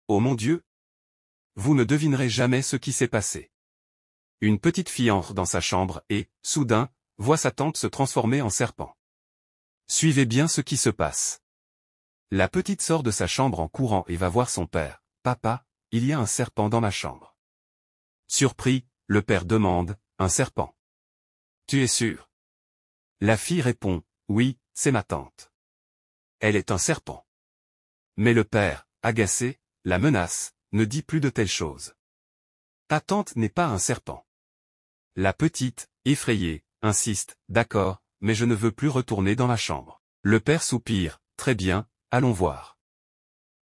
Oh mon Dieu! Vous ne devinerez jamais ce qui s'est passé. Une petite fille entre dans sa chambre et, soudain, voit sa tante se transformer en serpent. Suivez bien ce qui se passe. La petite sort de sa chambre en courant et va voir son père. « Papa, il y a un serpent dans ma chambre. » Surpris, le père demande, « Un serpent? Tu es sûr? » La fille répond, « Oui, c'est ma tante. Elle est un serpent. » Mais le père, agacé, la menace, ne dit plus de telles choses. Ta tante n'est pas un serpent. La petite, effrayée, insiste, « D'accord, mais je ne veux plus retourner dans la chambre. » Le père soupire, « Très bien, allons voir. »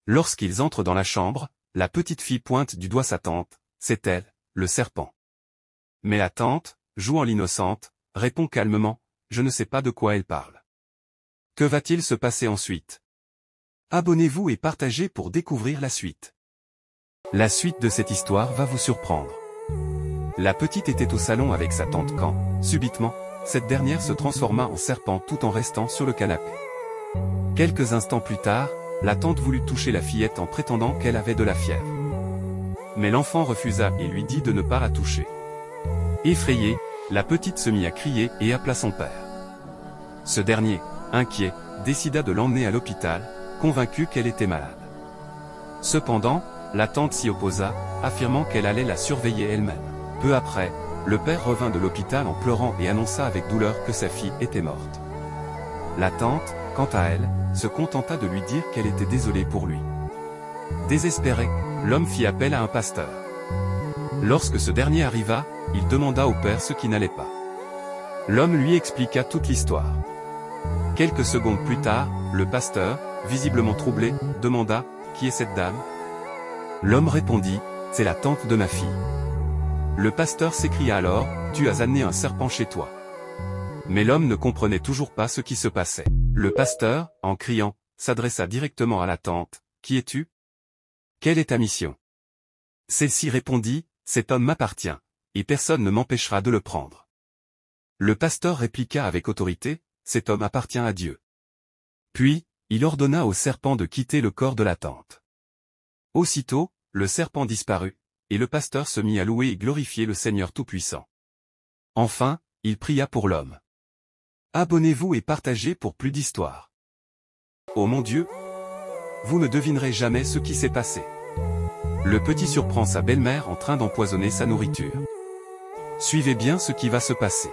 Lorsqu'ils entrent dans la chambre, la petite fille pointe du doigt sa tante, « C'est elle, le serpent. » Mais la tante, jouant l'innocente, répond calmement, « Je ne sais pas de quoi elle parle. » Que va-t-il se passer ensuite? Abonnez-vous et partagez pour découvrir la suite. La suite de cette histoire va vous surprendre. La petite était au salon avec sa tante quand, subitement, cette dernière se transforma en serpent tout en restant sur le canapé. Quelques instants plus tard, la tante voulut toucher la fillette en prétendant qu'elle avait de la fièvre. Mais l'enfant refusa et lui dit de ne pas la toucher. Effrayée, la petite se mit à crier et appela son père. Ce dernier, inquiet, décida de l'emmener à l'hôpital, convaincu qu'elle était malade. Cependant, la tante s'y opposa, affirmant qu'elle allait la surveiller elle-même. Peu après, le père revint de l'hôpital en pleurant et annonça avec douleur que sa fille était morte. La tante, quant à elle, se contenta de lui dire qu'elle était désolée pour lui. Désespéré, l'homme fit appel à un pasteur. Lorsque ce dernier arriva, il demanda au père ce qui n'allait pas. L'homme lui expliqua toute l'histoire. Quelques secondes plus tard, le pasteur, visiblement troublé, demanda, « Qui est cette dame ?» L'homme répondit, « C'est la tante de ma fille. » Le pasteur s'écria alors, « Tu as amené un serpent chez toi. » Mais l'homme ne comprenait toujours pas ce qui se passait. Le pasteur, en criant, s'adressa directement à la tante, « Qui es-tu? Quelle est ta mission ?» Celle-ci répondit, « Cet homme m'appartient, et personne ne m'empêchera de le prendre. » Le pasteur répliqua avec autorité, « Cet homme appartient à Dieu. » Puis, il ordonna au serpent de quitter le corps de la tante. Aussitôt, le serpent disparut, et le pasteur se mit à louer et glorifier le Seigneur Tout-Puissant. Enfin, il pria pour l'homme. Abonnez-vous et partagez pour plus d'histoires. Oh mon Dieu! Vous ne devinerez jamais ce qui s'est passé. Le petit surprend sa belle-mère en train d'empoisonner sa nourriture. Suivez bien ce qui va se passer.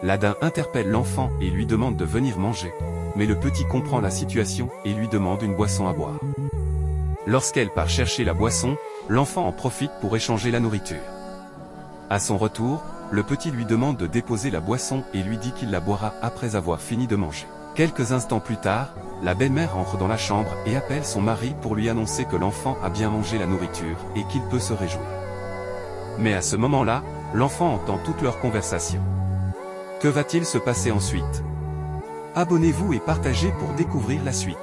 L'Adin interpelle l'enfant et lui demande de venir manger, mais le petit comprend la situation et lui demande une boisson à boire. Lorsqu'elle part chercher la boisson, l'enfant en profite pour échanger la nourriture. À son retour, le petit lui demande de déposer la boisson et lui dit qu'il la boira après avoir fini de manger. Quelques instants plus tard, la belle-mère entre dans la chambre et appelle son mari pour lui annoncer que l'enfant a bien mangé la nourriture et qu'il peut se réjouir. Mais à ce moment-là, l'enfant entend toute leur conversation. Que va-t-il se passer ensuite? Abonnez-vous et partagez pour découvrir la suite.